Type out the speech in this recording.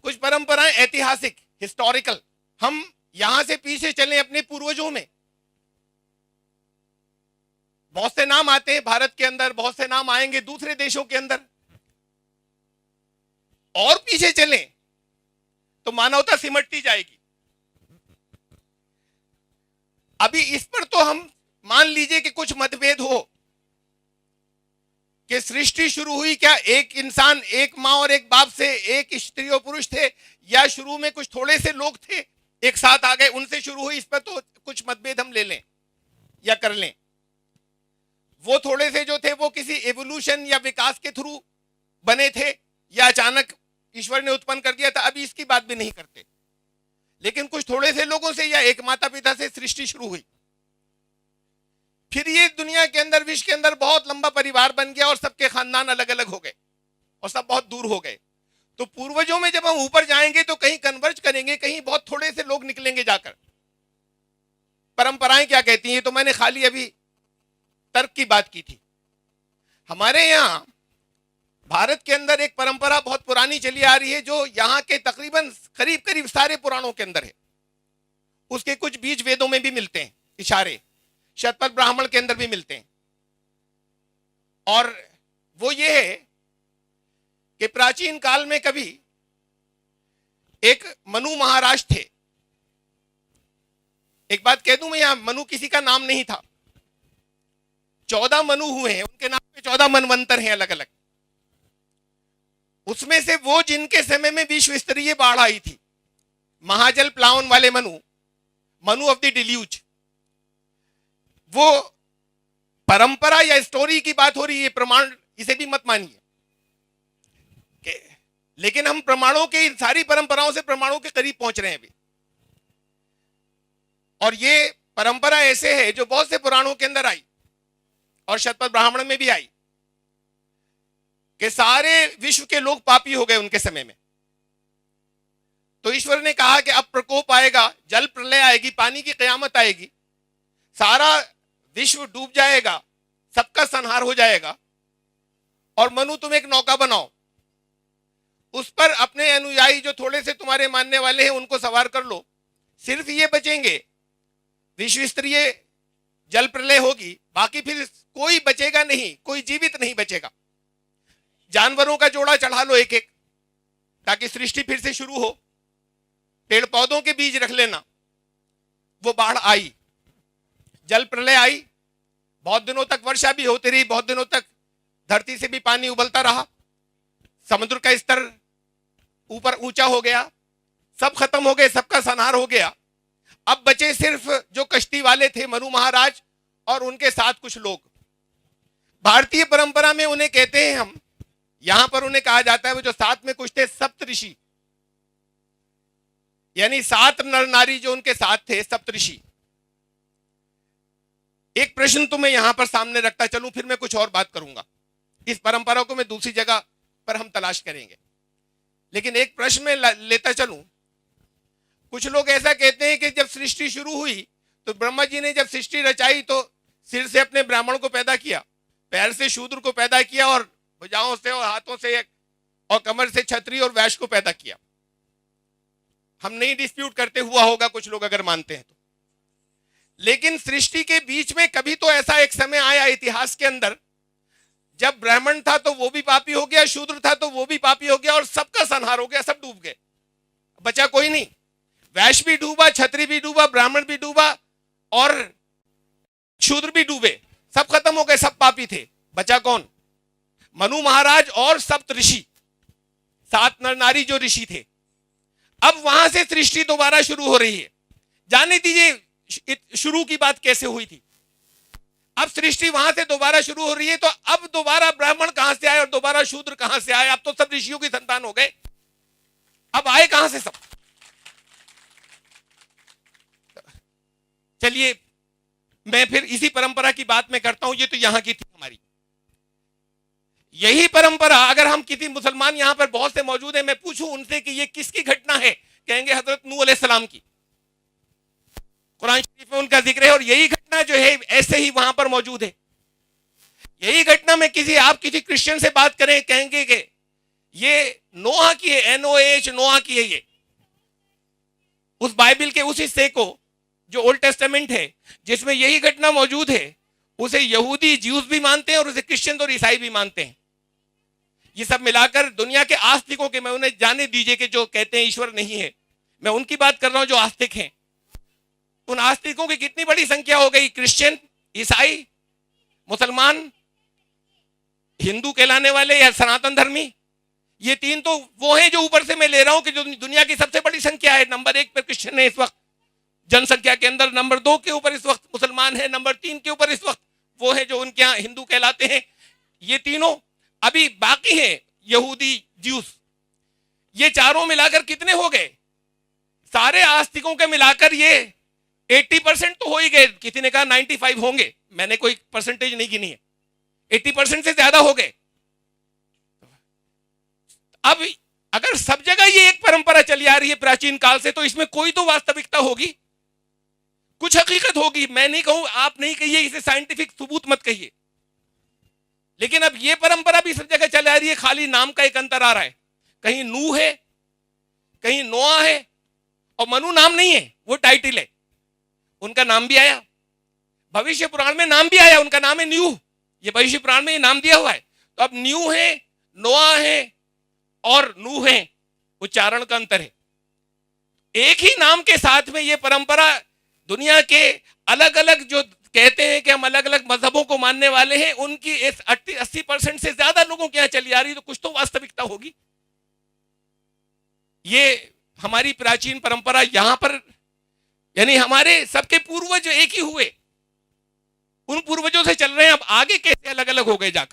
कुछ परंपराएं ऐतिहासिक, हिस्टोरिकल, हम यहां से पीछे चलें अपने पूर्वजों में, बहुत से नाम आते हैं भारत के अंदर, बहुत से नाम आएंगे दूसरे देशों के अंदर, और पीछे चलें तो मानवता सिमटती जाएगी। अभी इस पर तो हम मान लीजिए कि कुछ मतभेद हो कि सृष्टि शुरू हुई क्या एक इंसान, एक मां और एक बाप से, एक स्त्री और पुरुष थे, या शुरू में कुछ थोड़े से लोग थे एक साथ आ गए उनसे शुरू हुई, इस पर तो कुछ मतभेद हम ले लें या कर लें। वो थोड़े से जो थे वो किसी एवोल्यूशन या विकास के थ्रू बने थे या अचानक ईश्वर ने उत्पन्न कर दिया था, अभी इसकी बात भी नहीं करते। लेकिन कुछ थोड़े से लोगों से या एक माता पिता से सृष्टि शुरू हुई, फिर ये दुनिया के अंदर, विश्व के अंदर बहुत लंबा परिवार बन गया और सबके खानदान अलग अलग हो गए और सब बहुत दूर हो गए। तो पूर्वजों में जब हम ऊपर जाएंगे तो कहीं कन्वर्ज करेंगे, कहीं बहुत थोड़े से लोग निकलेंगे जाकर। परंपराएं क्या कहती हैं, तो मैंने खाली अभी तर्क की बात की थी। हमारे यहाँ भारत के अंदर एक परंपरा बहुत पुरानी चली आ रही है, जो यहाँ के तकरीबन करीब करीब सारे पुराणों के अंदर है। उसके कुछ बीज वेदों में भी मिलते हैं इशारे, शतपथ ब्राह्मण के अंदर भी मिलते हैं। और वो ये है कि प्राचीन काल में कभी एक मनु महाराज थे। एक बात कह दूं मैं, यहां मनु किसी का नाम नहीं था, 14 मनु हुए हैं, उनके नाम पे 14 मनवंतर हैं अलग अलग। उसमें से वो जिनके समय में विश्व स्तरीय बाढ़ आई थी, महाजल प्लावन वाले Manu, Manu of the deluge, वो परंपरा या स्टोरी की बात हो रही है, प्रमाण इसे भी मत मानिए। लेकिन हम प्रमाणों के, इन सारी परंपराओं से प्रमाणों के करीब पहुंच रहे हैं अभी। और ये परंपरा ऐसे है जो बहुत से पुराणों के अंदर आई और शतपथ ब्राह्मण में भी आई कि सारे विश्व के लोग पापी हो गए उनके समय में। तो ईश्वर ने कहा कि अब प्रकोप आएगा, जल प्रलय आएगी, पानी की कयामत आएगी, सारा विश्व डूब जाएगा, सबका संहार हो जाएगा, और मनु तुम एक नौका बनाओ, उस पर अपने अनुयायी जो थोड़े से तुम्हारे मानने वाले हैं उनको सवार कर लो, सिर्फ ये बचेंगे, विश्व स्तरीय जल प्रलय होगी, बाकी फिर कोई बचेगा नहीं, कोई जीवित नहीं बचेगा। जानवरों का जोड़ा चढ़ा लो एक एक, ताकि सृष्टि फिर से शुरू हो। पेड़ पौधों के बीज रख लेना। वो बाढ़ आई, जल प्रलय आई, बहुत दिनों तक वर्षा भी होती रही, बहुत दिनों तक धरती से भी पानी उबलता रहा, समुद्र का स्तर ऊपर ऊंचा हो गया, सब खत्म हो गए, सबका संहार हो गया। अब बचे सिर्फ जो कश्ती वाले थे, मनु महाराज और उनके साथ कुछ लोग। भारतीय परंपरा में उन्हें कहते हैं हम, यहां पर उन्हें कहा जाता है, वो जो साथ में कुछ थे सप्तऋषि, यानी 7 नर नारी जो उनके साथ थे, सप्तऋषि। एक प्रश्न तो मैं यहां पर सामने रखता चलूं, फिर मैं कुछ और बात करूंगा। इस परंपरा को मैं दूसरी जगह पर हम तलाश करेंगे, लेकिन एक प्रश्न में लेता चलूं। कुछ लोग ऐसा कहते हैं कि जब सृष्टि शुरू हुई तो ब्रह्मा जी ने जब सृष्टि रचाई तो सिर से अपने ब्राह्मण को पैदा किया, पैर से शूद्र को पैदा किया, और भुजाओं से और हाथों से और कमर से क्षत्रिय और वैश्य को पैदा किया। हम नहीं डिस्प्यूट करते, हुआ होगा, कुछ लोग अगर मानते हैं तो। लेकिन सृष्टि के बीच में कभी तो ऐसा एक समय आया इतिहास के अंदर, जब ब्राह्मण था तो वो भी पापी हो गया, शूद्र था तो वो भी पापी हो गया, और सबका संहार हो गया, सब डूब गए, बचा कोई नहीं। वैश्य भी डूबा, क्षत्रिय भी डूबा, ब्राह्मण भी डूबा और शूद्र भी डूबे, सब खत्म हो गए, सब पापी थे, बचा कौन? मनु महाराज और सप्त ऋषि, 7 नर नारी जो ऋषि थे। अब वहां से सृष्टि दोबारा शुरू हो रही है। जाने दीजिए शुरू की बात कैसे हुई थी, अब सृष्टि वहां से दोबारा शुरू हो रही है। तो अब दोबारा ब्राह्मण कहां से आए और दोबारा शूद्र कहां से आए? अब तो सब ऋषियों की संतान हो गए, अब आए कहां से सब? चलिए मैं फिर इसी परंपरा की बात में करता हूं। ये तो यहां की थी हमारी, यही परंपरा अगर हम किसी मुसलमान यहां पर बहुत से मौजूद हैं, मैं पूछूं उनसे कि ये किसकी घटना है, कहेंगे हजरत नूह अलैहिस्सलाम की। कुरान शरीफ में उनका जिक्र है, और यही घटना जो है ऐसे ही वहां पर मौजूद है। यही घटना में आप किसी क्रिश्चियन से बात करें, कहेंगे कि ये नोहा की है, NOAH, नोहा की है ये। उस बाइबल के उस हिस्से को जो ओल्ड टेस्टामेंट है जिसमें यही घटना मौजूद है, उसे यहूदी ज्यूस भी मानते हैं और उसे क्रिश्चियन और ईसाई भी मानते हैं। ये सब मिलाकर दुनिया के आस्तिकों के, मैं उन्हें जाने दीजिए कि जो कहते हैं ईश्वर नहीं है, मैं उनकी बात कर रहा हूं जो आस्तिक हैं। उन आस्तिकों की कितनी बड़ी संख्या हो गई, क्रिश्चियन, ईसाई, मुसलमान, हिंदू कहलाने वाले या सनातन धर्मी। ये तीन तो वो हैं जो ऊपर से मैं ले रहा हूं कि जो दुनिया की सबसे बड़ी संख्या है। नंबर 1 पर क्रिश्चियन है इस वक्त जनसंख्या के अंदर, नंबर 2 के ऊपर इस वक्त मुसलमान है, नंबर 3 के ऊपर इस वक्त वो है जो उनके यहाँ हिंदू कहलाते हैं। ये तीनों अभी बाकी हैं, यहूदी, ज्यूस। ये चारों मिलाकर कितने हो गए? सारे आस्तिकों के मिलाकर ये 80% तो हो ही गए। किसी ने कहा 95 होंगे, मैंने कोई परसेंटेज नहीं गिनी है, 80% से ज्यादा हो गए। अब अगर सब जगह ये एक परंपरा चली आ रही है प्राचीन काल से, तो इसमें कोई तो वास्तविकता होगी, कुछ हकीकत होगी। मैं नहीं कहूं, आप नहीं कहिए, इसे साइंटिफिक सबूत मत कहिए, लेकिन अब ये परंपरा भी सब जगह चली आ रही है। खाली नाम का एक अंतर आ रहा है, कहीं नूह है, कहीं नोआ है, और मनु नाम नहीं है, वो टाइटल है। उनका नाम भी आया, भविष्य पुराण में नाम भी आया, उनका नाम है न्यू। ये भविष्य पुराण में ये नाम दिया हुआ है। तो अब न्यू है, नोआ है और नूह है, उच्चारण का अंतर है। एक ही नाम के साथ में ये परंपरा दुनिया के अलग अलग, जो कहते हैं कि हम अलग अलग मजहबों को मानने वाले हैं, उनकी 80% से ज्यादा लोगों के यहां चली आ रही है। तो कुछ तो वास्तविकता होगी। ये हमारी प्राचीन परंपरा यहां पर, यानी हमारे सबके पूर्वज एक ही हुए, उन पूर्वजों से चल रहे हैं। अब आगे कैसे अलग अलग हो गए जाकर,